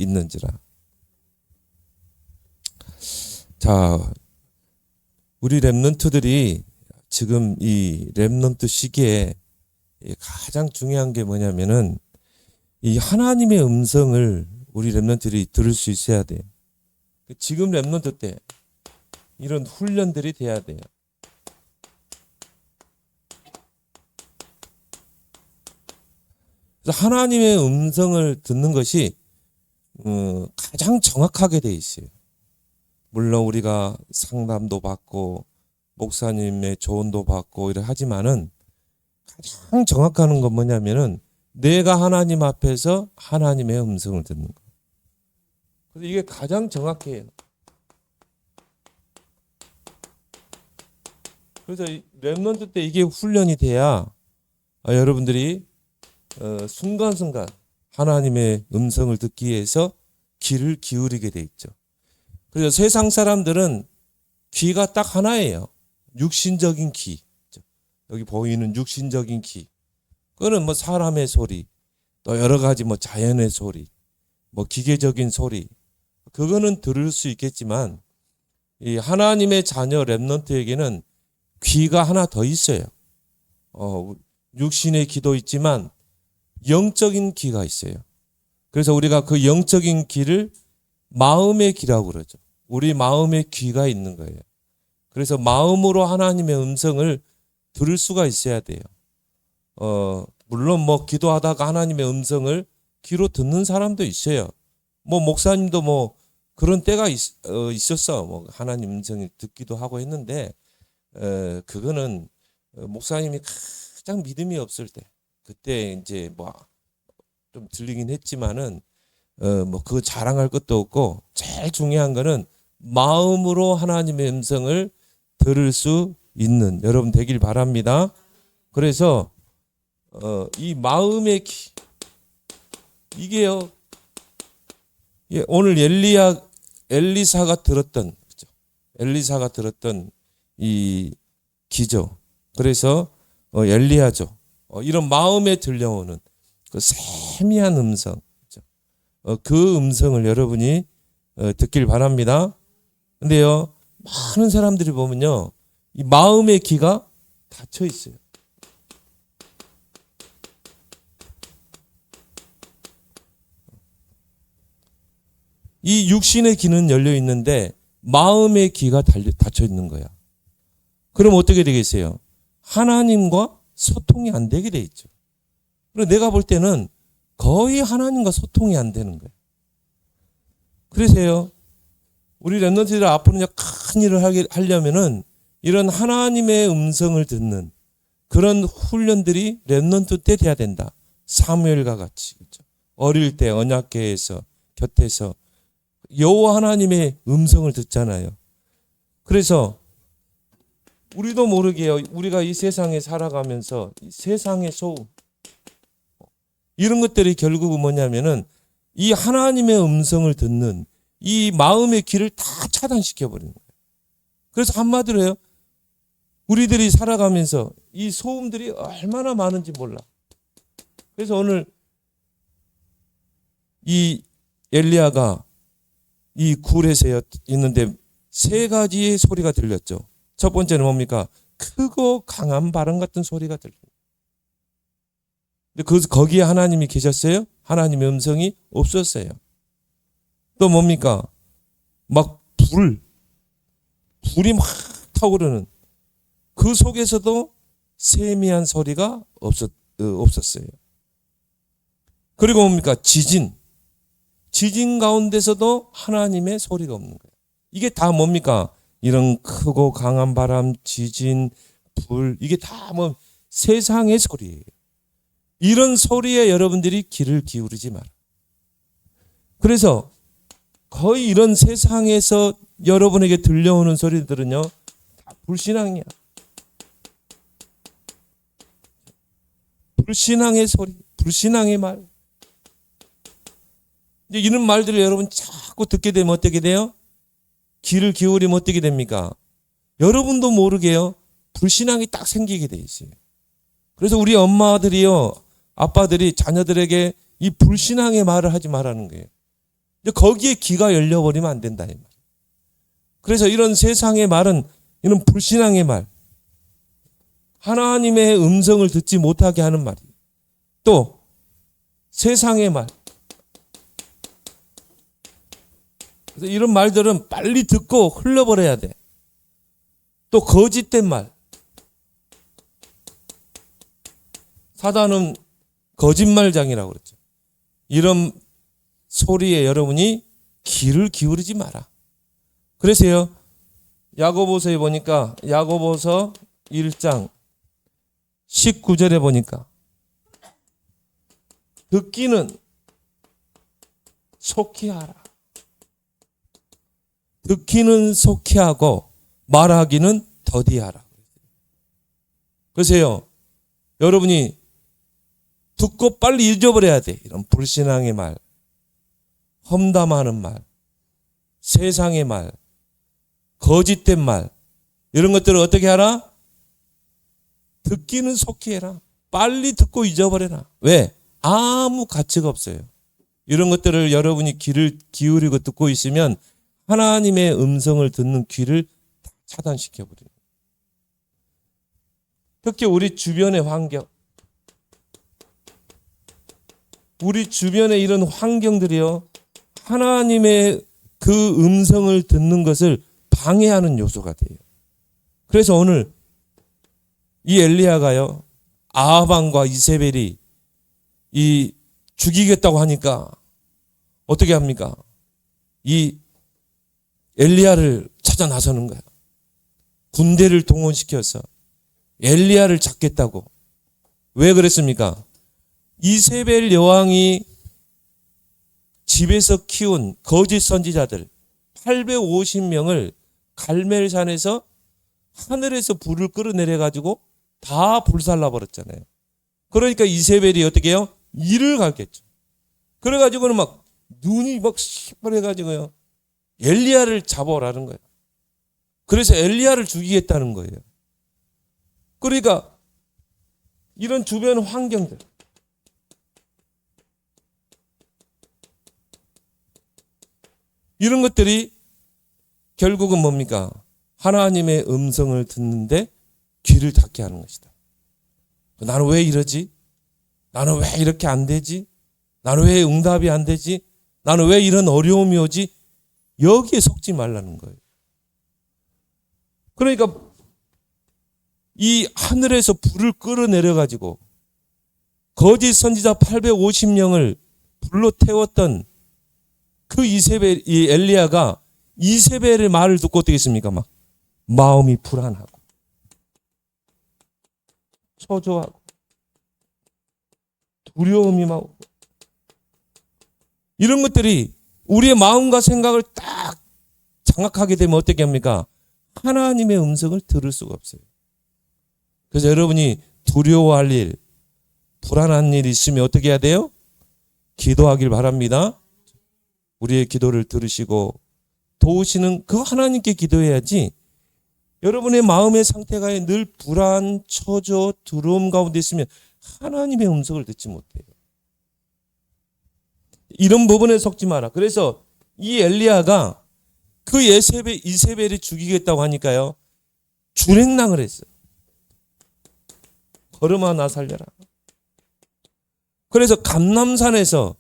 있는지라. 자, 우리 렘넌트들이 지금 이 렘넌트 시기에 가장 중요한 게 뭐냐면은 이 하나님의 음성을 우리 렘넌트들이 들을 수 있어야 돼요. 지금 렘넌트 때 이런 훈련들이 돼야 돼요. 그래서 하나님의 음성을 듣는 것이 가장 정확하게 돼 있어요. 물론 우리가 상담도 받고 목사님의 조언도 받고 이래 하지만은 가장 정확한 건 뭐냐면은 내가 하나님 앞에서 하나님의 음성을 듣는 거. 그래서 이게 가장 정확해요. 그래서 렘넌트 때 이게 훈련이 돼야 여러분들이 순간순간 하나님의 음성을 듣기 위해서 귀를 기울이게 돼 있죠. 그래서 세상 사람들은 귀가 딱 하나예요. 육신적인 귀. 여기 보이는 육신적인 귀. 그거는 뭐 사람의 소리, 또 여러 가지 뭐 자연의 소리, 뭐 기계적인 소리. 그거는 들을 수 있겠지만 이 하나님의 자녀 렘넌트에게는 귀가 하나 더 있어요. 육신의 귀도 있지만 영적인 귀가 있어요. 그래서 우리가 그 영적인 귀를 마음의 귀라고 그러죠. 우리 마음의 귀가 있는 거예요. 그래서 마음으로 하나님의 음성을 들을 수가 있어야 돼요. 물론 뭐 기도하다가 하나님의 음성을 귀로 듣는 사람도 있어요. 뭐 목사님도 뭐 그런 때가 있었어. 뭐 하나님 음성을 듣기도 하고 했는데 그거는 목사님이 가장 믿음이 없을 때 그때 이제 뭐 좀 들리긴 했지만은 뭐 그거 자랑할 것도 없고 제일 중요한 거는 마음으로 하나님의 음성을 들을 수 있는 여러분 되길 바랍니다. 그래서 이 마음의 귀 이게요. 오늘 엘리사가 들었던 그죠? 엘리사가 들었던 이 귀죠. 그래서 엘리야죠. 이런 마음에 들려오는 그 세미한 음성, 그죠? 그 음성을 여러분이 듣길 바랍니다. 근데요, 많은 사람들이 보면요, 이 마음의 귀가 닫혀 있어요. 이 육신의 귀는 열려 있는데 마음의 귀가 닫혀 있는 거야. 그럼 어떻게 되겠어요? 하나님과 소통이 안 되게 돼 있죠. 그리고 내가 볼 때는 거의 하나님과 소통이 안 되는 거예요. 그래서요, 우리 렘넌트들 앞으로 큰 일을 하려면은 이런 하나님의 음성을 듣는 그런 훈련들이 렘넌트 때 돼야 된다. 사무엘과 같이 그렇죠? 어릴 때 언약궤에서 곁에서 여호와 하나님의 음성을 듣잖아요. 그래서 우리도 모르게요. 우리가 이 세상에 살아가면서 이 세상의 소음 이런 것들이 결국은 뭐냐면은 이 하나님의 음성을 듣는 이 마음의 귀를 다 차단시켜 버리는 거예요. 그래서 한마디로 해요. 우리들이 살아가면서 이 소음들이 얼마나 많은지 몰라. 그래서 오늘 이 엘리야가 이 굴에서 있는데 세 가지의 소리가 들렸죠. 첫 번째는 뭡니까? 크고 강한 바람 같은 소리가 들립니다. 근데 거기에 하나님이 계셨어요? 하나님의 음성이 없었어요. 또 뭡니까? 막 불이 막 타오르는 그 속에서도 세미한 소리가 없었어요. 그리고 뭡니까? 지진 가운데서도 하나님의 소리가 없는 거예요. 이게 다 뭡니까? 이런 크고 강한 바람, 지진, 불 이게 다 뭐 세상의 소리예요. 이런 소리에 여러분들이 귀를 기울이지 마라. 그래서 거의 이런 세상에서 여러분에게 들려오는 소리들은요, 다 불신앙이야. 불신앙의 소리, 불신앙의 말. 이제 이런 말들을 여러분 자꾸 듣게 되면 어떻게 돼요? 귀를 기울이면 어떻게 됩니까? 여러분도 모르게요, 불신앙이 딱 생기게 돼 있어요. 그래서 우리 엄마들이요, 아빠들이 자녀들에게 이 불신앙의 말을 하지 말라는 거예요. 이제 거기에 귀가 열려버리면 안 된다 이 말. 그래서 이런 세상의 말은 이런 불신앙의 말, 하나님의 음성을 듣지 못하게 하는 말이에요. 또 세상의 말. 그래서 이런 말들은 빨리 듣고 흘려버려야 돼. 또 거짓된 말. 사단은 거짓말장이라고 그랬죠. 이런 소리에 여러분이 귀를 기울이지 마라. 그래서요, 야고보서에 보니까 야고보서 1장 19절에 보니까 듣기는 속히 하라. 듣기는 속히 하고 말하기는 더디하라. 그래서요, 여러분이 듣고 빨리 잊어버려야 돼. 이런 불신앙의 말, 험담하는 말, 세상의 말, 거짓된 말, 이런 것들을 어떻게 하라? 듣기는 속히 해라. 빨리 듣고 잊어버려라. 왜? 아무 가치가 없어요. 이런 것들을 여러분이 귀를 기울이고 듣고 있으면 하나님의 음성을 듣는 귀를 차단시켜버려요. 특히 우리 주변의 환경, 우리 주변의 이런 환경들이요, 하나님의 그 음성을 듣는 것을 방해하는 요소가 돼요. 그래서 오늘 이 엘리야가요, 아합왕과 이세벨이 이 죽이겠다고 하니까 어떻게 합니까? 이 엘리야를 찾아 나서는 거야. 군대를 동원시켜서 엘리야를 잡겠다고. 왜 그랬습니까? 이세벨 여왕이 집에서 키운 거짓 선지자들 850명을 갈멜산에서 하늘에서 불을 끌어내려 가지고 다 불살라 버렸잖아요. 그러니까 이세벨이 어떻게 해요? 이를 갈겠죠. 그래 가지고는 막 눈이 막 시뻘해 가지고요, 엘리야를 잡아오라는 거예요. 그래서 엘리야를 죽이겠다는 거예요. 그러니까 이런 주변 환경들, 이런 것들이 결국은 뭡니까? 하나님의 음성을 듣는데 귀를 닫게 하는 것이다. 나는 왜 이러지? 나는 왜 이렇게 안 되지? 나는 왜 응답이 안 되지? 나는 왜 이런 어려움이 오지? 여기에 속지 말라는 거예요. 그러니까 이 하늘에서 불을 끌어내려 가지고 거짓 선지자 850명을 불로 태웠던 그 이세벨, 이 엘리야가 이세벨의 말을 듣고 어떻게 했습니까? 막 마음이 불안하고 초조하고 두려움이 막 오고, 이런 것들이 우리의 마음과 생각을 딱 장악하게 되면 어떻게 합니까? 하나님의 음성을 들을 수가 없어요. 그래서 여러분이 두려워할 일, 불안한 일이 있으면 어떻게 해야 돼요? 기도하길 바랍니다. 우리의 기도를 들으시고 도우시는 그 하나님께 기도해야지, 여러분의 마음의 상태가 늘 불안, 초조, 두려움 가운데 있으면 하나님의 음성을 듣지 못해요. 이런 부분에 속지 마라. 그래서 이 엘리야가 그 이세벨이 죽이겠다고 하니까요, 준행랑을 했어요. 걸음아 나 살려라. 그래서 감람산에서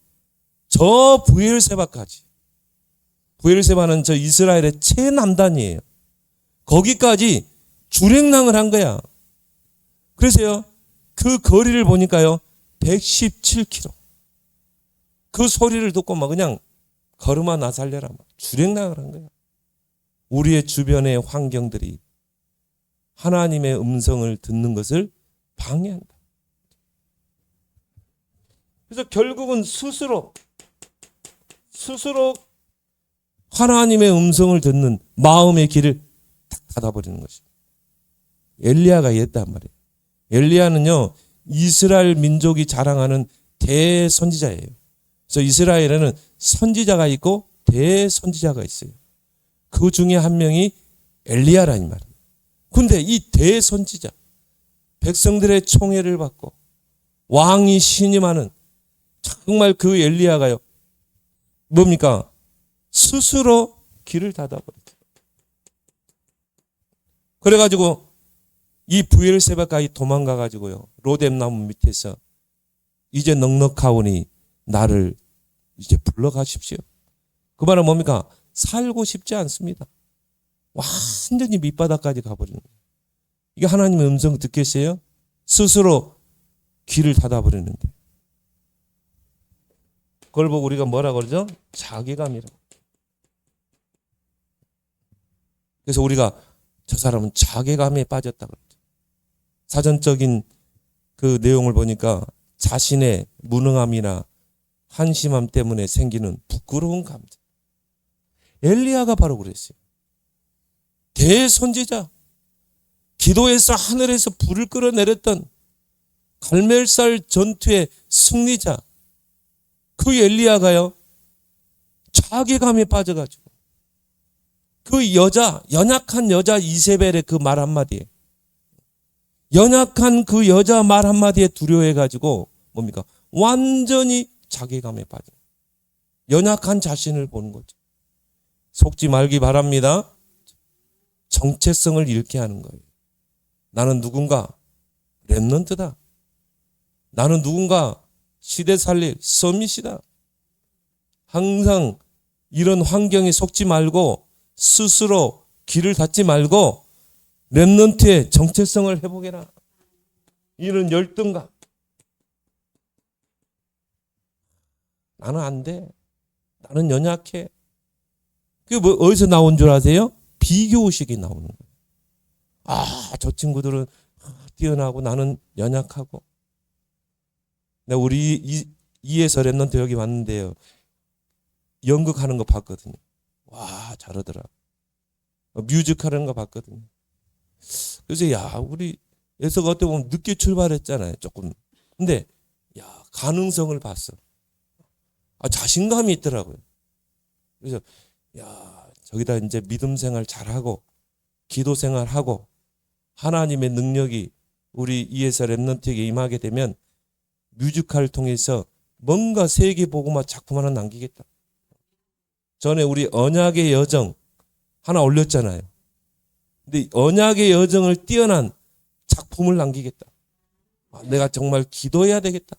저 브엘세바까지, 브엘세바는 저 이스라엘의 최남단이에요. 거기까지 주행랑을 한 거야. 그래서요, 그 거리를 보니까요 117km. 그 소리를 듣고 막 그냥 걸음아 나 살려라 막 주행랑을 한 거야. 우리의 주변의 환경들이 하나님의 음성을 듣는 것을 방해한다. 그래서 결국은 스스로 하나님의 음성을 듣는 마음의 길을 탁 닫아버리는 것이죠. 엘리야가 이랬단 말이에요. 엘리야는요, 이스라엘 민족이 자랑하는 대선지자예요. 그래서 이스라엘에는 선지자가 있고 대선지자가 있어요. 그 중에 한 명이 엘리야라는 말이에요. 근데 이 대선지자, 백성들의 총애를 받고 왕이 신임하는 정말 그 엘리야가요, 뭡니까? 스스로 길을 닫아버렸죠. 그래가지고 이 브엘세바까지 도망가가지고요, 로뎀나무 밑에서 이제 넉넉하오니 나를 이제 불러가십시오. 그 말은 뭡니까? 살고 싶지 않습니다. 완전히 밑바닥까지 가버리는 거예요. 이게 하나님의 음성 듣겠어요? 스스로 길을 닫아버리는데. 그걸 보고 우리가 뭐라 그러죠? 자괴감이라고. 그래서 우리가 저 사람은 자괴감에 빠졌다 그러죠. 사전적인 그 내용을 보니까 자신의 무능함이나 한심함 때문에 생기는 부끄러운 감정. 엘리야가 바로 그랬어요. 대선지자, 기도에서 하늘에서 불을 끌어내렸던 갈멜살 전투의 승리자, 그 엘리야가요, 자괴감에 빠져가지고 그 여자, 연약한 여자 이세벨의 그 말 한마디에, 연약한 그 여자 말 한마디에 두려워해가지고 뭡니까? 완전히 자괴감에 빠져. 연약한 자신을 보는 거죠. 속지 말기 바랍니다. 정체성을 잃게 하는 거예요. 나는 누군가 렘넌트다. 나는 누군가 시대 살릴 서밋이다. 항상 이런 환경에 속지 말고 스스로 길을 닫지 말고 렘넌트의 정체성을 회복해라. 이런 열등감. 나는 안 돼. 나는 연약해. 그게 뭐 어디서 나온 줄 아세요? 비교의식이 나오는 거예요. 아, 저 친구들은 뛰어나고 나는 연약하고. 내가 우리 이에서 렘넌트 여기 왔는데요, 연극하는 거 봤거든요. 와, 잘하더라. 뮤지컬 하는 거 봤거든요. 그래서 야, 우리 예서가 어떻게 보면 늦게 출발했잖아요, 조금. 근데 야, 가능성을 봤어. 아, 자신감이 있더라고요. 그래서 야, 저기다 이제 믿음 생활 잘하고 기도 생활하고 하나님의 능력이 우리 이에서 렘넌트에게 임하게 되면 뮤지컬을 통해서 뭔가 세계 복음화 작품 하나 남기겠다. 전에 우리 언약의 여정 하나 올렸잖아요. 근데 언약의 여정을 뛰어난 작품을 남기겠다. 아, 내가 정말 기도해야 되겠다.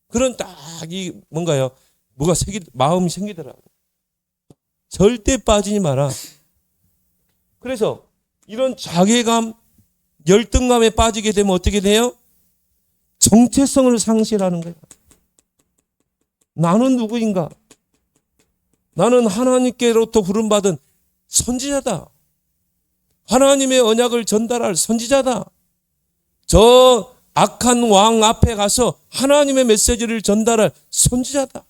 그런 딱 이 뭔가요? 뭐가 마음이 생기더라고요. 절대 빠지지 마라. 그래서 이런 자괴감, 열등감에 빠지게 되면 어떻게 돼요? 정체성을 상실하는 거예요. 나는 누구인가? 나는 하나님께로부터 부름받은 선지자다. 하나님의 언약을 전달할 선지자다. 저 악한 왕 앞에 가서 하나님의 메시지를 전달할 선지자다.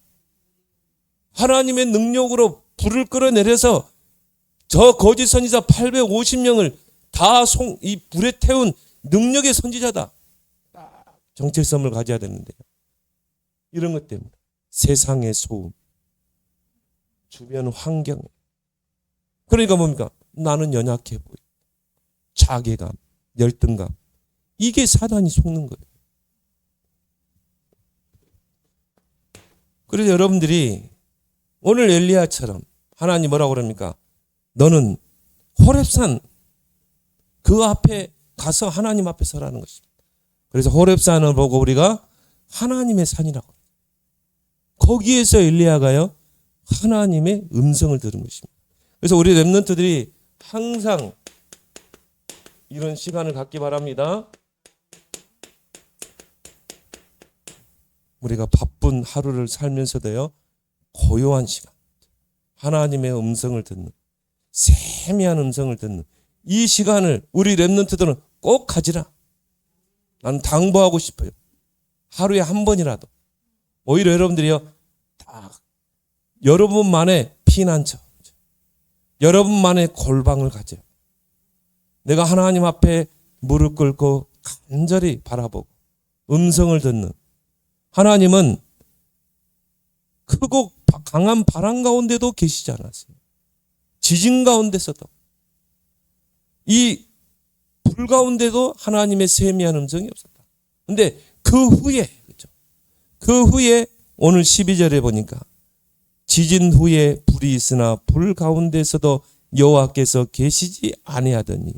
하나님의 능력으로 불을 끌어내려서 저 거짓 선지자 850명을 다 이 불에 태운 능력의 선지자다. 정체성을 가져야 되는데요. 이런 것 때문에 세상의 소음, 주변 환경, 그러니까 뭡니까? 나는 연약해 보여. 자괴감, 열등감. 이게 사단이 속는 거예요. 그래서 여러분들이 오늘 엘리야처럼 하나님 뭐라고 그럽니까? 너는 호렙산 그 앞에 가서 하나님 앞에 서라는 것입니다. 그래서 호렙산을 보고 우리가 하나님의 산이라고. 거기에서 엘리야가요, 하나님의 음성을 들은 것입니다. 그래서 우리 렘넌트들이 항상 이런 시간을 갖기 바랍니다. 우리가 바쁜 하루를 살면서도요, 고요한 시간, 하나님의 음성을 듣는, 세미한 음성을 듣는 이 시간을 우리 렘넌트들은 꼭 가지라. 나는 당부하고 싶어요. 하루에 한 번이라도. 오히려 여러분들이요, 딱 여러분만의 피난처, 여러분만의 골방을 가져요. 내가 하나님 앞에 무릎 꿇고 간절히 바라보고 음성을 듣는, 하나님은 크고 강한 바람 가운데도 계시지 않았어요. 지진 가운데서도, 이 불 가운데도 하나님의 세미한 음성이 없었다. 근데 그 후에, 그렇죠? 그 후에 오늘 12절에 보니까 지진 후에 불이 불이 있으나 불 가운데서도 여호와께서 계시지 아니하더니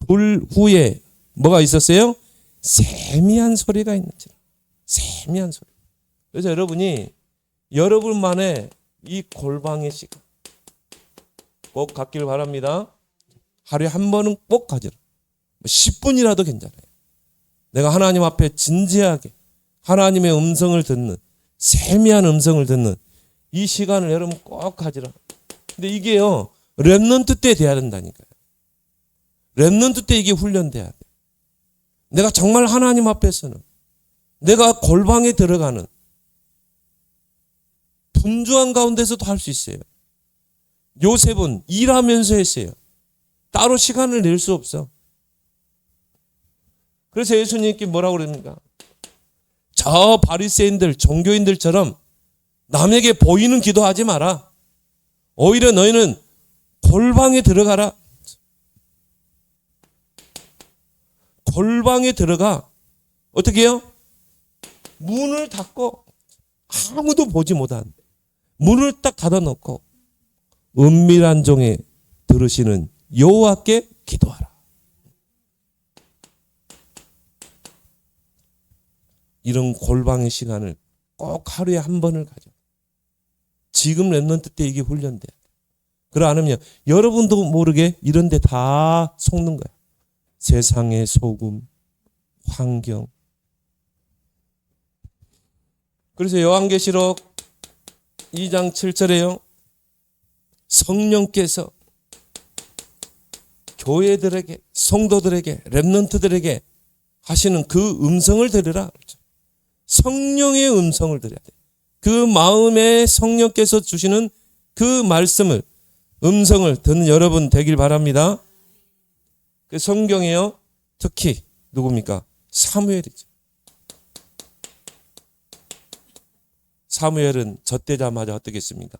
불 후에 뭐가 있었어요? 세미한 소리가 있는지라. 세미한 소리. 그래서 여러분만의 이 골방의 시간 꼭 갖기를 바랍니다. 하루에 한 번은 꼭 가져라. 10분이라도 괜찮아요. 내가 하나님 앞에 진지하게 하나님의 음성을 듣는, 세미한 음성을 듣는 이 시간을 여러분 꼭 가지라. 근데 이게요, 렘넌트 때 돼야 된다니까요. 렘넌트 때 이게 훈련돼야 돼. 내가 정말 하나님 앞에서는 내가 골방에 들어가는 분주한 가운데서도 할 수 있어요. 요셉은 일하면서 했어요. 따로 시간을 낼 수 없어. 그래서 예수님께 뭐라고 그럽니까? 저 바리새인들, 종교인들처럼 남에게 보이는 기도하지 마라. 오히려 너희는 골방에 들어가라. 골방에 들어가. 어떻게 해요? 문을 닫고 아무도 보지 못한 문을 딱 닫아놓고 은밀한 종에 들으시는 여호와께 기도하라. 이런 골방의 시간을 꼭 하루에 한 번을 가져. 지금 렘넌트 때 이게 훈련돼. 그러 않으면 여러분도 모르게 이런 데 다 속는 거야. 세상의 소금, 환경. 그래서 요한계시록 2장 7절에요. 성령께서 교회들에게, 성도들에게, 렘넌트들에게 하시는 그 음성을 들으라. 성령의 음성을 들어야 돼. 그 마음에 성령께서 주시는 그 말씀을, 음성을 듣는 여러분 되길 바랍니다. 그 성경에요, 특히 누굽니까? 사무엘이죠. 사무엘은 젖되자마자 어떻게 했습니까?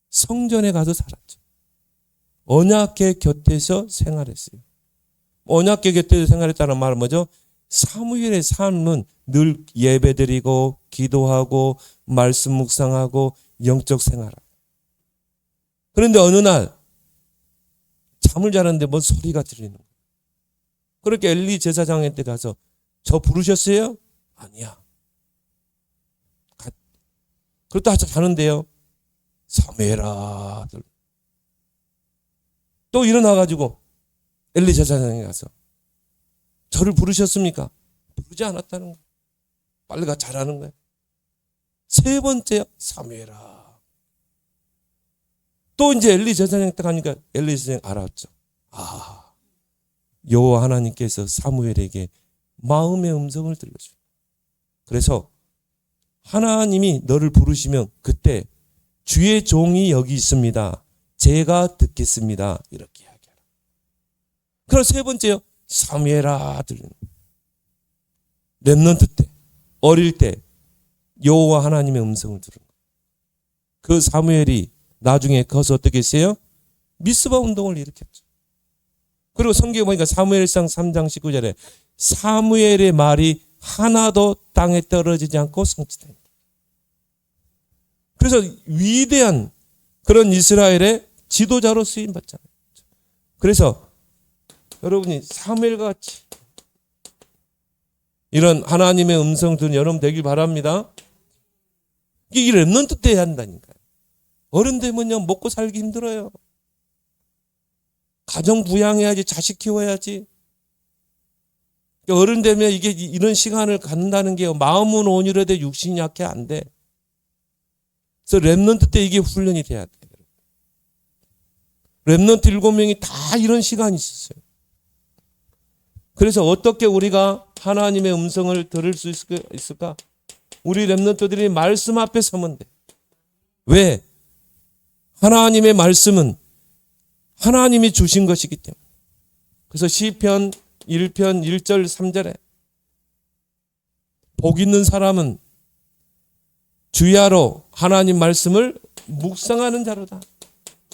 성전에 가서 살았죠. 언약궤 곁에서 생활했어요. 언약궤 곁에서 생활했다는 말은 뭐죠? 사무엘의 삶은 늘 예배드리고 기도하고 말씀 묵상하고 영적 생활하고. 그런데 어느 날 잠을 자는데 뭔 소리가 들리는 거예요. 그렇게 엘리 제사장한테 가서 저 부르셨어요? 아니야. 그렇다 자는데요. 사무엘아. 또 일어나가지고 엘리 제사장에 가서 저를 부르셨습니까? 부르지 않았다는 거예요. 빨리 가 자라는 거예요. 세 번째 사무엘아. 또 이제 엘리 제사장 딱 가니까 엘리 제사장 알았죠. 아, 여호와 하나님께서 사무엘에게 마음의 음성을 들려줘요. 그래서 하나님이 너를 부르시면 그때 주의 종이 여기 있습니다. 제가 듣겠습니다. 이렇게 이야기하라. 그럼 세 번째요. 사무엘아 들리는. 렘넌트 때, 어릴 때 여호와 하나님의 음성을 들은 거예요. 그 사무엘이 나중에 커서 어떻게 했어요? 미스바 운동을 일으켰죠. 그리고 성경에 보니까 사무엘상 3장 19절에 사무엘의 말이 하나도 땅에 떨어지지 않고 성취됩니다. 그래서 위대한 그런 이스라엘의 지도자로 쓰임 받잖아요. 그래서 여러분이 사무엘과 같이 이런 하나님의 음성 듣는 여러분 되길 바랍니다. 이게 렘넌트 때 해야 한다니까요. 어른 되면요 먹고 살기 힘들어요. 가정 부양해야지, 자식 키워야지. 어른 되면 이게 이런 시간을 갖는다는 게 마음은 온유로되 육신이 약해 안 돼. 그래서 렘넌트 때 이게 훈련이 돼야 돼. 렘넌트 7명이 다 이런 시간이 있었어요. 그래서 어떻게 우리가 하나님의 음성을 들을 수 있을까? 우리 렘넌트들이 말씀 앞에 서면 돼. 왜? 하나님의 말씀은 하나님이 주신 것이기 때문에. 그래서 시편 1편 1절 3절에 복 있는 사람은 주야로 하나님 말씀을 묵상하는 자로다.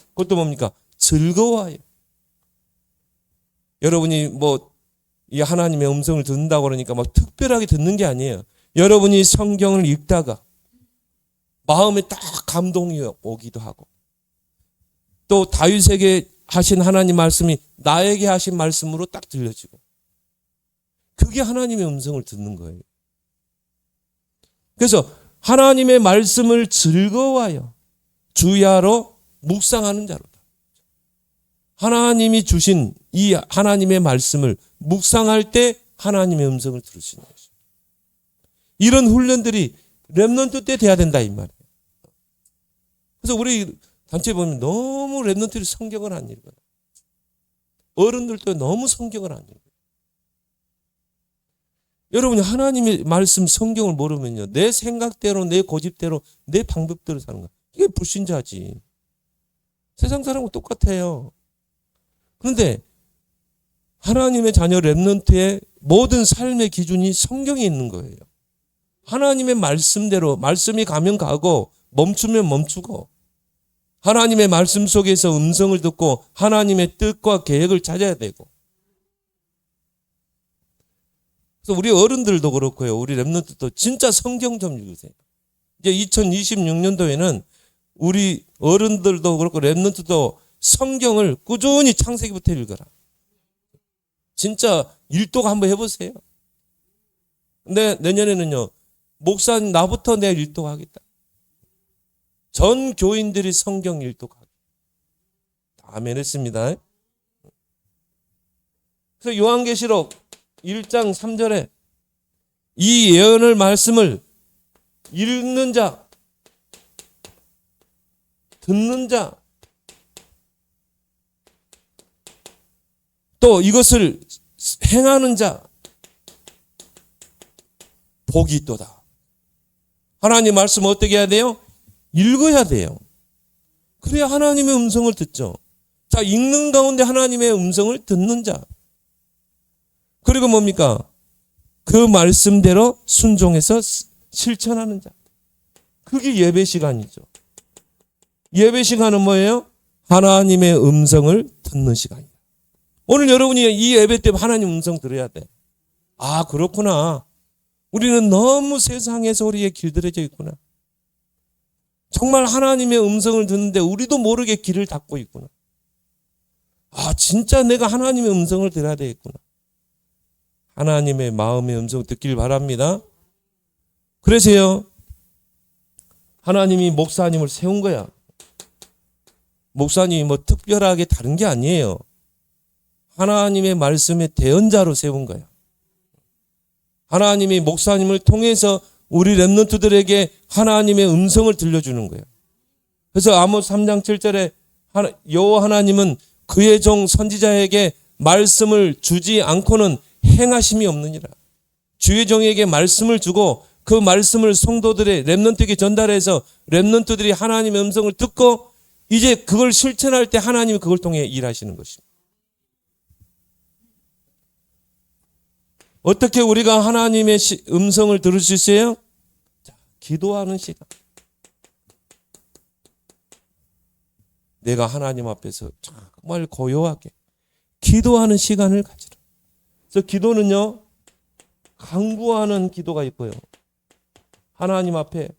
그것도 뭡니까? 즐거워요. 여러분이 이 하나님의 음성을 듣는다고 그러니까 특별하게 듣는 게 아니에요. 여러분이 성경을 읽다가 마음에 딱 감동이 오기도 하고 또 다윗에게 하신 하나님 말씀이 나에게 하신 말씀으로 딱 들려지고, 그게 하나님의 음성을 듣는 거예요. 그래서 하나님의 말씀을 즐거워하여 주야로 묵상하는 자로다. 하나님이 주신 이 하나님의 말씀을 묵상할 때 하나님의 음성을 들을 수 있는 것이죠. 이런 훈련들이 렘넌트 때 돼야 된다 이 말이에요. 그래서 우리 단체에 보면 너무 렘넌트들이 성경을 안 읽어요. 어른들도 너무 성경을 안 읽어요. 여러분이 하나님의 말씀 성경을 모르면요, 내 생각대로, 내 고집대로, 내 방법대로 사는 거야. 이게 불신자지. 세상 사람과 똑같아요. 그런데 하나님의 자녀 렘넌트의 모든 삶의 기준이 성경에 있는 거예요. 하나님의 말씀대로, 말씀이 가면 가고 멈추면 멈추고, 하나님의 말씀 속에서 음성을 듣고 하나님의 뜻과 계획을 찾아야 되고. 그래서 우리 어른들도 그렇고요, 우리 렘넌트도 진짜 성경 좀 읽으세요. 이제 2026년도에는 우리 어른들도 그렇고 렘넌트도 성경을 꾸준히 창세기부터 읽어라. 진짜 일독 한번 해보세요. 근데 내년에는요, 목사님 나부터 내가 일독하겠다. 전 교인들이 성경 일독하기. 아멘 했습니다. 그래서 요한계시록 1장 3절에 이 예언을 말씀을 읽는 자, 듣는 자, 또 이것을 행하는 자, 복이 있도다. 하나님 말씀 어떻게 해야 돼요? 읽어야 돼요. 그래야 하나님의 음성을 듣죠. 자, 읽는 가운데 하나님의 음성을 듣는 자. 그리고 뭡니까? 그 말씀대로 순종해서 실천하는 자. 그게 예배 시간이죠. 예배 시간은 뭐예요? 하나님의 음성을 듣는 시간이에요. 오늘 여러분이 이 예배 때 하나님 음성 들어야 돼. 아, 그렇구나. 우리는 너무 세상의 소리에 길들여져 있구나. 정말 하나님의 음성을 듣는데 우리도 모르게 귀를 닫고 있구나. 아, 진짜 내가 하나님의 음성을 들어야 되겠구나. 하나님의 마음의 음성을 듣길 바랍니다. 그래서요, 하나님이 목사님을 세운 거야. 목사님이 뭐 특별하게 다른 게 아니에요. 하나님의 말씀의 대언자로 세운 거야. 하나님이 목사님을 통해서 우리 렘넌트들에게 하나님의 음성을 들려주는 거예요. 그래서 아모스 3장 7절에 여호와 하나님은 그의 종 선지자에게 말씀을 주지 않고는 행하심이 없느니라. 주의 종에게 말씀을 주고 그 말씀을 성도들의 렘넌트에게 전달해서 렘넌트들이 하나님의 음성을 듣고 이제 그걸 실천할 때 하나님이 그걸 통해 일하시는 것입니다. 어떻게 우리가 하나님의 음성을 들을 수 있어요? 자, 기도하는 시간. 내가 하나님 앞에서 정말 고요하게 기도하는 시간을 가지라. 그래서 기도는요, 간구하는 기도가 있고요, 하나님 앞에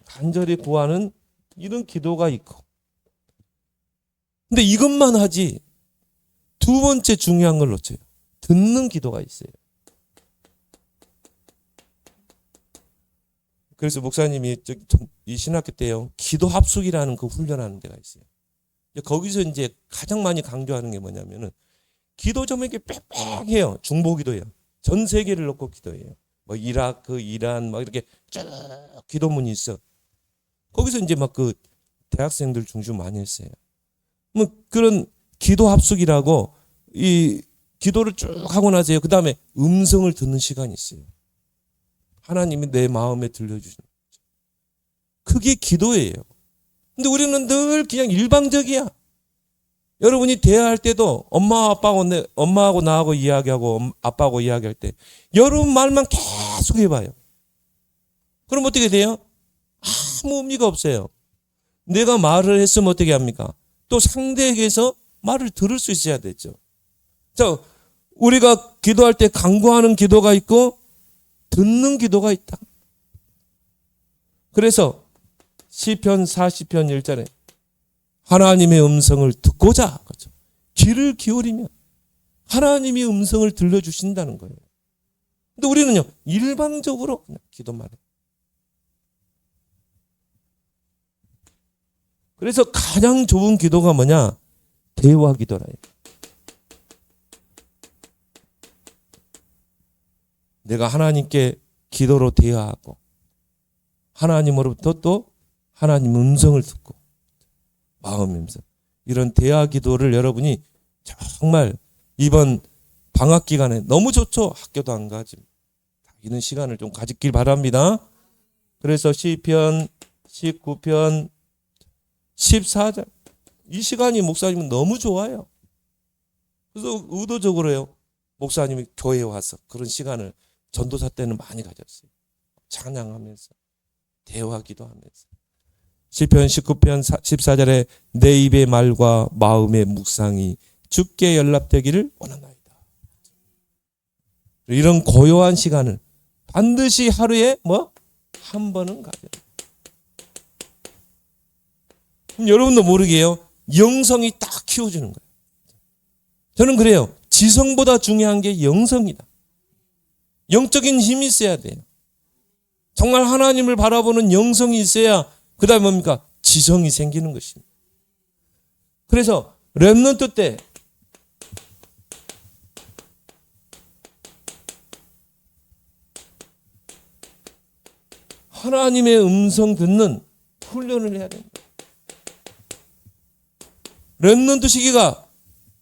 간절히 구하는 이런 기도가 있고. 근데 이것만 하지 두 번째 중요한 걸 놓쳐요. 듣는 기도가 있어요. 그래서 목사님이 이 신학교 때요, 기도 합숙이라는 그 훈련하는 데가 있어요. 거기서 이제 가장 많이 강조하는 게 뭐냐면은 기도 좀 이렇게 빽빽해요. 중보기도예요. 전 세계를 놓고 기도해요. 뭐 이라크, 이란 막 이렇게 쭉 기도문이 있어. 거기서 이제 막 그 대학생들 중심 많이 했어요. 뭐 그런 기도 합숙이라고 이 기도를 쭉 하고 나서요, 그 다음에 음성을 듣는 시간이 있어요. 하나님이 내 마음에 들려주시는 거죠. 그게 기도예요. 근데 우리는 늘 그냥 일방적이야. 여러분이 대화할 때도 엄마하고 나하고 이야기하고 아빠하고 이야기할 때 여러분 말만 계속 해봐요. 그럼 어떻게 돼요? 아무 의미가 없어요. 내가 말을 했으면 어떻게 합니까? 또 상대에게서 말을 들을 수 있어야 되죠. 자, 우리가 기도할 때 간구하는 기도가 있고 듣는 기도가 있다. 그래서 시편 40편 1절에 하나님의 음성을 듣고자 그렇죠. 귀를 기울이면 하나님이 음성을 들려주신다는 거예요. 근데 우리는요 일방적으로 그냥 기도만 해요. 그래서 가장 좋은 기도가 뭐냐? 대화 기도라. 내가 하나님께 기도로 대화하고 하나님으로부터 또 하나님 음성을 듣고 마음의 음성. 이런 대화 기도를 여러분이 정말 이번 방학 기간에 너무 좋죠. 학교도 안 가지. 이런 시간을 좀 가지길 바랍니다. 그래서 시편 19편 14절 이 시간이 목사님은 너무 좋아요. 그래서 의도적으로요. 목사님이 교회에 와서 그런 시간을 전도사 때는 많이 가졌어요. 찬양하면서 대화 기도하면서 시편 19편 14절에 내 입의 말과 마음의 묵상이 주께 연락되기를 원하나이다. 이런 고요한 시간을 반드시 하루에 한 번은 가져요. 그럼 여러분도 모르게요. 영성이 딱 키워주는 거예요. 저는 그래요. 지성보다 중요한 게 영성이다. 영적인 힘이 있어야 돼요. 정말 하나님을 바라보는 영성이 있어야 그 다음에 뭡니까? 지성이 생기는 것입니다. 그래서 렘넌트 때 하나님의 음성 듣는 훈련을 해야 됩니다. 렘넌트 시기가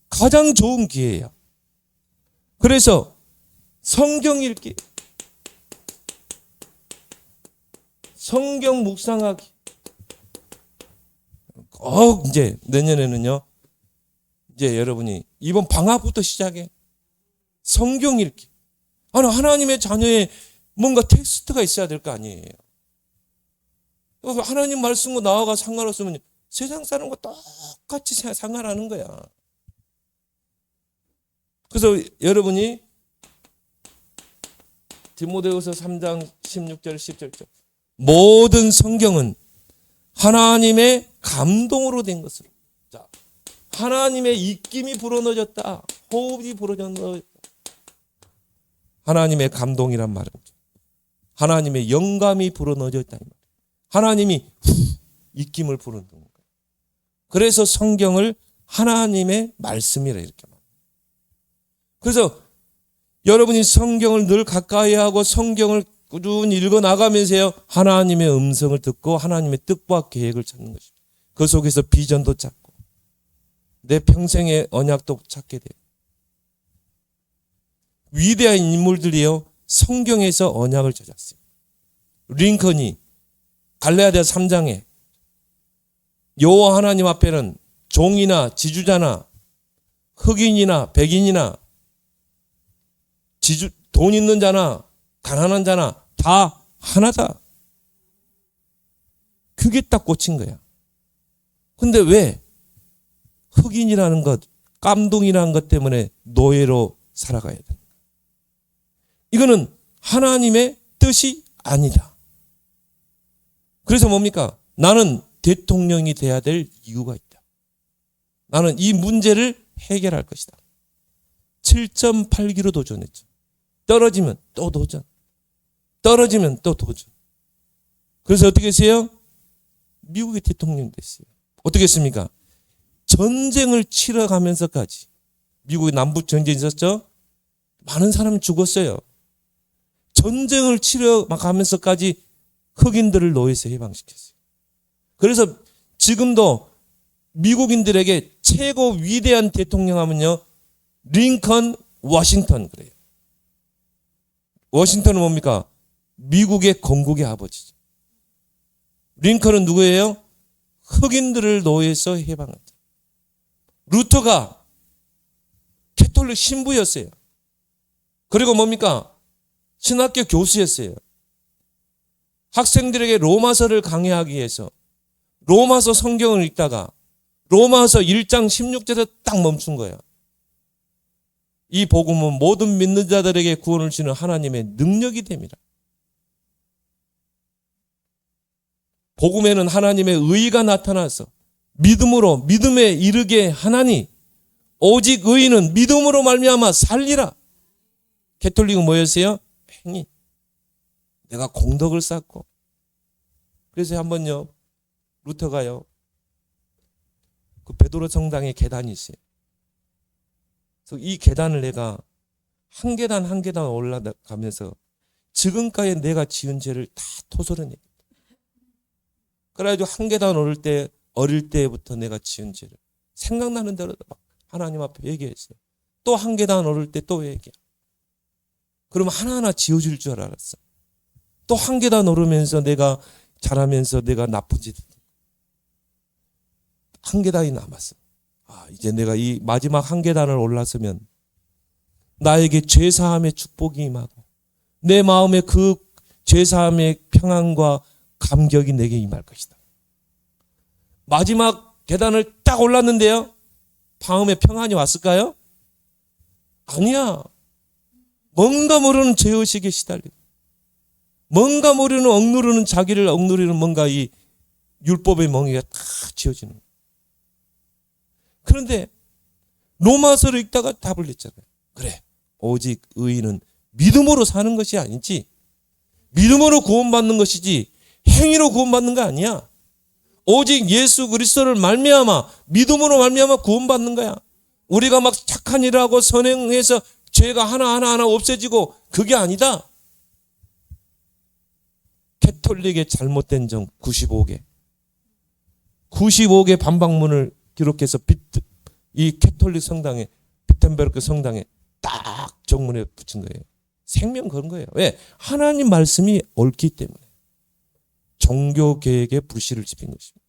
가장 좋은 기회예요. 그래서 성경 읽기, 성경 묵상하기. 이제 내년에는요. 이제 여러분이 이번 방학부터 시작해. 성경 읽기. 아니 하나님의 자녀의 뭔가 텍스트가 있어야 될 거 아니에요. 하나님 말씀과 나와가 상관없으면 세상 사람과 똑같이 상관하는 거야. 그래서 여러분이 디모데후서 3장 16절 17절 모든 성경은 하나님의 감동으로 된 것으로. 자, 하나님의 입김이 불어넣어졌다. 호흡이 불어넣어졌다. 하나님의 감동이란 말은 하나님의 영감이 불어넣어졌다. 하나님이 입김을 불어넣는 거예요. 그래서 성경을 하나님의 말씀이라 이렇게 말합니다. 그래서 여러분이 성경을 늘 가까이 하고 성경을 꾸준히 읽어 나가면서요. 하나님의 음성을 듣고 하나님의 뜻과 계획을 찾는 것입니다. 그 속에서 비전도 찾고 내 평생의 언약도 찾게 돼요. 위대한 인물들이요. 성경에서 언약을 찾았어요. 링컨이 갈라디아서 3장에 여호와 하나님 앞에는 종이나 지주자나 흑인이나 백인이나 돈 있는 자나 가난한 자나 다 하나다. 그게 딱 꽂힌 거야. 근데 왜 흑인이라는 것, 깜동이라는 것 때문에 노예로 살아가야 돼? 이거는 하나님의 뜻이 아니다. 그래서 뭡니까? 나는 대통령이 돼야 될 이유가 있다. 나는 이 문제를 해결할 것이다. 7.8기로 도전했죠. 떨어지면 또 도전. 떨어지면 또 도전. 그래서 어떻게 했어요? 미국의 대통령이 됐어요. 어떻게 했습니까? 전쟁을 치러가면서까지. 미국의 남북 전쟁이 있었죠? 많은 사람이 죽었어요. 전쟁을 치러가면서까지 흑인들을 노예에서 해방시켰어요. 그래서 지금도 미국인들에게 최고 위대한 대통령 하면요. 링컨, 워싱턴 그래요. 워싱턴은 뭡니까? 미국의 건국의 아버지죠. 링컨은 누구예요? 흑인들을 노예에서 해방한 자. 루터가 캐톨릭 신부였어요. 그리고 뭡니까? 신학교 교수였어요. 학생들에게 로마서를 강의하기 위해서 로마서 성경을 읽다가 로마서 1장 16절에 딱 멈춘 거예요. 이 복음은 모든 믿는 자들에게 구원을 주는 하나님의 능력이 됨이라. 복음에는 하나님의 의가 나타나서 믿음으로 믿음에 이르게 하나니 오직 의인은 믿음으로 말미암아 살리라. 개톨릭은 뭐였어요? 행위. 내가 공덕을 쌓고. 그래서 한번요 루터가요 그 베드로 성당에 계단이 있어요. 그래서 이 계단을 내가 한 계단 한 계단 올라가면서 지금까지 내가 지은 죄를 다 토설해내. 그래가지고 한 계단 오를 때 어릴 때부터 내가 지은 죄를 생각나는 대로 막 하나님 앞에 회개했어요. 또 한 계단 오를 때 또 회개. 그러면 하나하나 지워질 줄 알았어. 또 한 계단 오르면서 내가 자라면서 내가 나쁜 짓 한 계단이 남았어. 이제 내가 이 마지막 한 계단을 올라서면 나에게 죄사함의 축복이 임하고 내 마음에 그 죄사함의 평안과 감격이 내게 임할 것이다. 마지막 계단을 딱 올랐는데요. 마음에 평안이 왔을까요? 아니야. 뭔가 모르는 죄의식에 시달리고 뭔가 모르는 억누르는 자기를 억누르는 뭔가 이 율법의 멍에가 다 지어지는 거예요. 그런데 로마서를 읽다가 답을 냈잖아요. 그래, 오직 의인은 믿음으로 사는 것이 아니지 믿음으로 구원받는 것이지 행위로 구원받는 거 아니야. 오직 예수 그리스도를 말미암아 믿음으로 말미암아 구원받는 거야. 우리가 막 착한 일을 하고 선행해서 죄가 하나하나 없어지고 그게 아니다. 캐톨릭의 잘못된 점 95개. 95개 반박문을 기록해서 이 캐톨릭 성당에 비텐베르크 성당에 딱 정문에 붙인 거예요. 생명 건 거예요. 왜? 하나님 말씀이 옳기 때문에. 종교 계획에 불씨를 지핀 것입니다.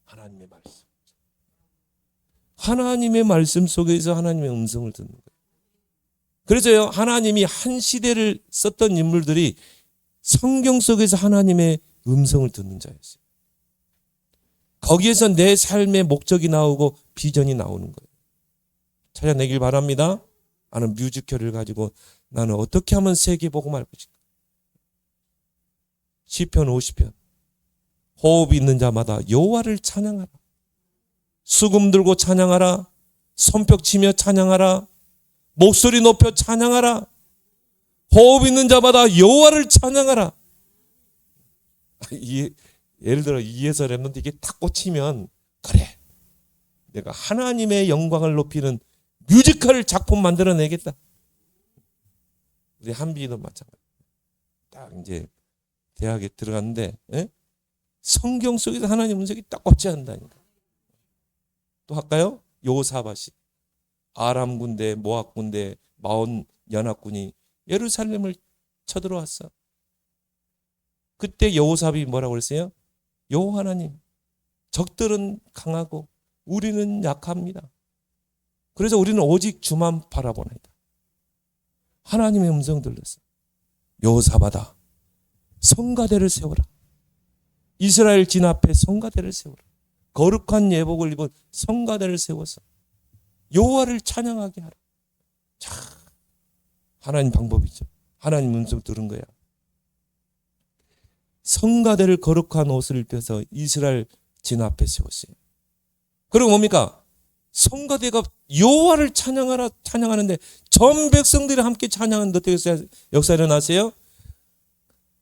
하나님의 말씀. 하나님의 말씀 속에서 하나님의 음성을 듣는 거예요. 그래서요, 하나님이 한 시대를 썼던 인물들이 성경 속에서 하나님의 음성을 듣는 자였어요. 거기에서 내 삶의 목적이 나오고 비전이 나오는 거예요. 찾아내길 바랍니다. 나는 뮤지컬을 가지고 나는 어떻게 하면 세계 보고 말 것인가. 시편 50편. 호흡이 있는 자마다 여호와를 찬양하라. 수금 들고 찬양하라. 손뼉 치며 찬양하라. 목소리 높여 찬양하라. 호흡 있는 자마다 여호와를 찬양하라. 예를 들어 이해서 랩런트 이게 딱 꽂히면 그래, 내가 하나님의 영광을 높이는 뮤지컬 작품 만들어내겠다. 우리 한비도 마찬가지. 딱 이제 대학에 들어갔는데 성경 속에서 하나님 음성이 딱 꽂지 않는다니까. 또 할까요? 요사밭이 아람 군대, 모압 군대, 마온 연합군이 예루살렘을 쳐들어왔어. 그때 여호사밧이 뭐라고 그랬어요? 여호와 하나님, 적들은 강하고 우리는 약합니다. 그래서 우리는 오직 주만 바라보나이다. 하나님의 음성 들렸어. 여호사밧아, 성가대를 세워라. 이스라엘 진 앞에 성가대를 세워라. 거룩한 예복을 입은 성가대를 세워서 여호와를 찬양하게 하라. 자, 하나님 방법이죠. 하나님 음성 들은 거야. 성가대를 거룩한 옷을 입혀서 이스라엘 진 앞에 세웠어요. 그리고 뭡니까? 성가대가 여호와를 찬양하라 찬양하는데 전 백성들이 함께 찬양하는데 어떻게 역사 일어나세요?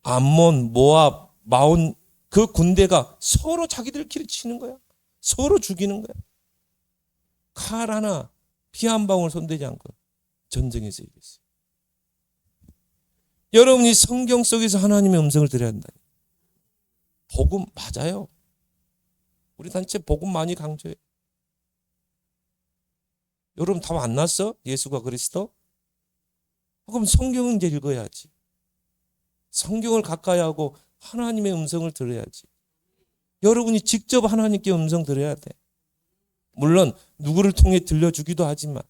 암몬, 모압, 마온 그 군대가 서로 자기들끼리 치는 거야. 서로 죽이는 거야. 칼 하나, 피 한 방울 손대지 않고 전쟁에서 이겼어요. 여러분이 성경 속에서 하나님의 음성을 들어야 한다. 복음 맞아요. 우리 단체 복음 많이 강조해요. 여러분 다 만났어? 예수가 그리스도? 그럼 성경은 이제 읽어야지. 성경을 가까이 하고 하나님의 음성을 들어야지. 여러분이 직접 하나님께 음성 들어야 돼. 물론 누구를 통해 들려주기도 하지만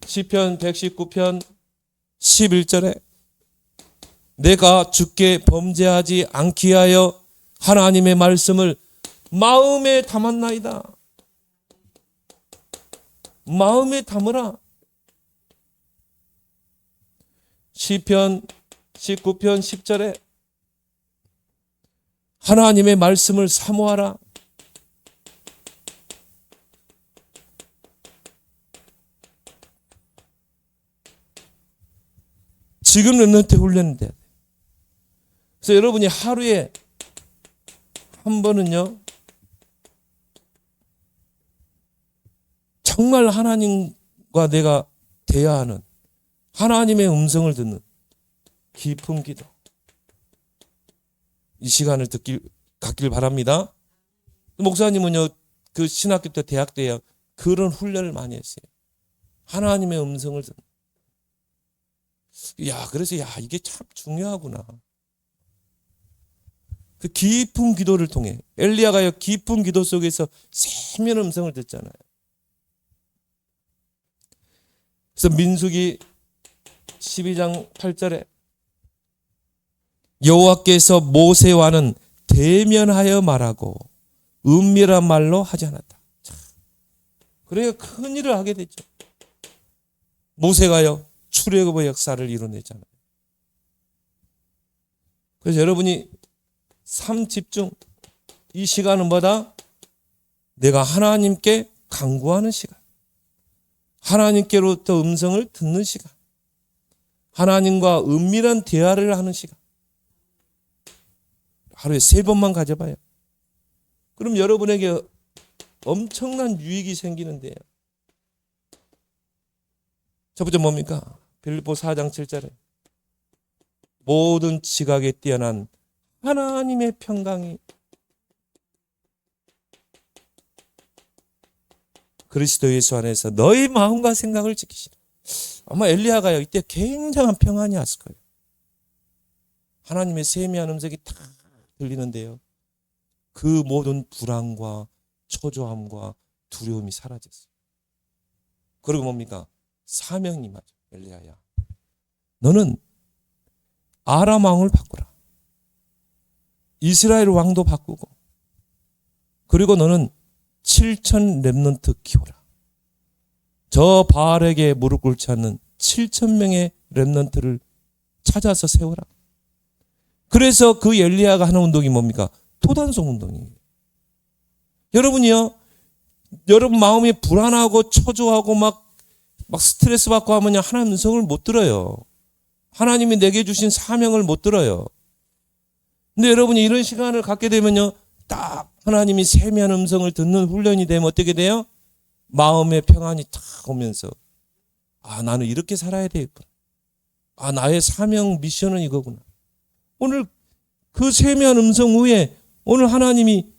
시편 119편 11절에 내가 주께 범죄하지 않기 위하여 하나님의 말씀을 마음에 담았나이다. 마음에 담으라. 시편 19편 10절에 하나님의 말씀을 사모하라. 지금 렘넌트 훈련인데. 그래서 여러분이 하루에 한 번은요, 정말 하나님과 내가 대화하는, 하나님의 음성을 듣는 깊은 기도, 이 시간을 갖길 바랍니다. 목사님은요, 그 신학교 때, 대학 때요, 그런 훈련을 많이 했어요. 하나님의 음성을 듣는. 그래서 이게 참 중요하구나. 그 깊은 기도를 통해, 엘리야가요, 깊은 기도 속에서 세미한 음성을 듣잖아요. 그래서 민수기 12장 8절에 여호와께서 모세와는 대면하여 말하고 은밀한 말로 하지 않았다. 그러니까 큰 일을 하게 됐죠. 모세가요, 출애굽의 역사를 이뤄내잖아요. 그래서 여러분이 삶 집중, 이 시간은 뭐다? 내가 하나님께 간구하는 시간, 하나님께로부터 음성을 듣는 시간, 하나님과 은밀한 대화를 하는 시간. 하루에 3번만 가져봐요. 그럼 여러분에게 엄청난 유익이 생기는데요. 첫 번째 뭡니까? 빌립보 4장 7절에 모든 지각에 뛰어난 하나님의 평강이 그리스도 예수 안에서 너희 마음과 생각을 지키시라. 아마 엘리야가요, 이때 굉장한 평안이 왔을 거예요. 하나님의 세미한 음성이 다 들리는데요, 그 모든 불안과 초조함과 두려움이 사라졌어요. 그리고 뭡니까? 사명이 맞아. 엘리야야, 너는 아람 왕을 바꾸라. 이스라엘 왕도 바꾸고, 그리고 너는 7,000 렘넌트 키워라. 저 바알에게 무릎 꿇지 않는 7,000명의 렘넌트를 찾아서 세워라. 그래서 그 엘리야가 하는 운동이 뭡니까? 토단송 운동이에요. 여러분이요, 여러분 마음이 불안하고 초조하고 막 스트레스 받고 하면 하나님 음성을 못 들어요. 하나님이 내게 주신 사명을 못 들어요. 근데 여러분이 이런 시간을 갖게 되면요, 딱 하나님이 세미한 음성을 듣는 훈련이 되면 어떻게 돼요? 마음의 평안이 탁 오면서, 나는 이렇게 살아야 되겠구나. 나의 사명 미션은 이거구나. 오늘 그 세미한 음성 후에 오늘 하나님이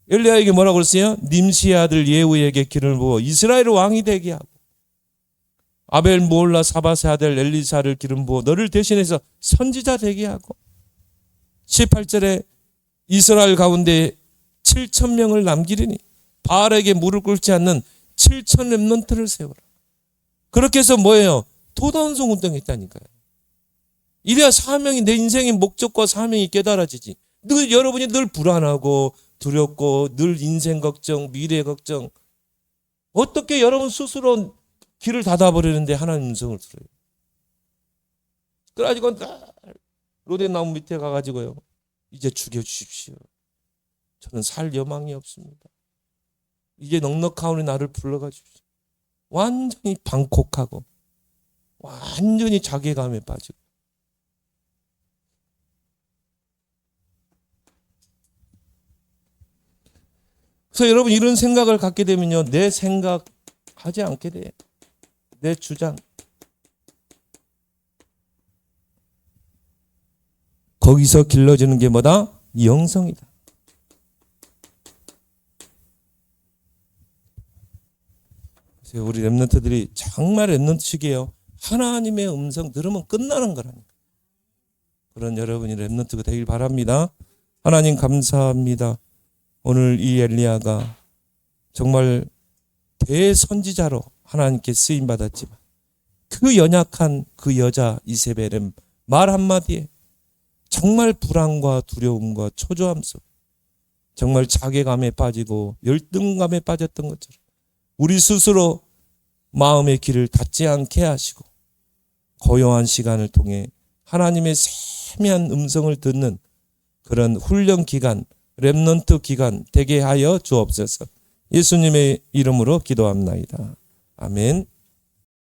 엘리야에게 뭐라고 그랬어요? 님시의 아들 예후에게 기름을 부어 이스라엘 왕이 되게 하고, 아벨 모올라 사바의 아들 엘리사를 기름 부어 너를 대신해서 선지자 되게 하고, 18절에 이스라엘 가운데 7,000명을 남기리니 바알에게 무릎 꿇지 않는 7,000 렘넌트를 세워라. 그렇게 해서 뭐예요? 토단송 운동이 있다니까요. 이래야 사명이, 내 인생의 목적과 사명이 깨달아지지. 여러분이 늘 불안하고 두렵고 늘 인생 걱정, 미래 걱정, 어떻게 여러분 스스로 길을 닫아버리는데 하나님 음성을 들어요? 그래가지고 로데나무 밑에 가가지고요, 이제 죽여주십시오. 저는 살 여망이 없습니다. 이제 넉넉하오니 나를 불러가 주십시오. 완전히 방콕하고 완전히 자괴감에 빠지고. 그래서 여러분 이런 생각을 갖게 되면요, 내 생각 하지 않게 돼요. 내 주장. 거기서 길러지는 게 뭐다? 영성이다. 그래서 우리 렘넌트들이 정말 렘넌트식이에요. 하나님의 음성 들으면 끝나는 거라니까. 그런 여러분이 렘넌트가 되길 바랍니다. 하나님 감사합니다. 오늘 이 엘리야가 정말 대선지자로 하나님께 쓰임 받았지만 그 연약한 그 여자 이세벨의 말 한마디에 정말 불안과 두려움과 초조함 속, 정말 자괴감에 빠지고 열등감에 빠졌던 것처럼 우리 스스로 마음의 길을 닫지 않게 하시고 고요한 시간을 통해 하나님의 세미한 음성을 듣는 그런 훈련 기간, 렘넌트 기간 되게 하여 주옵소서. 예수님의 이름으로 기도합나이다. 아멘.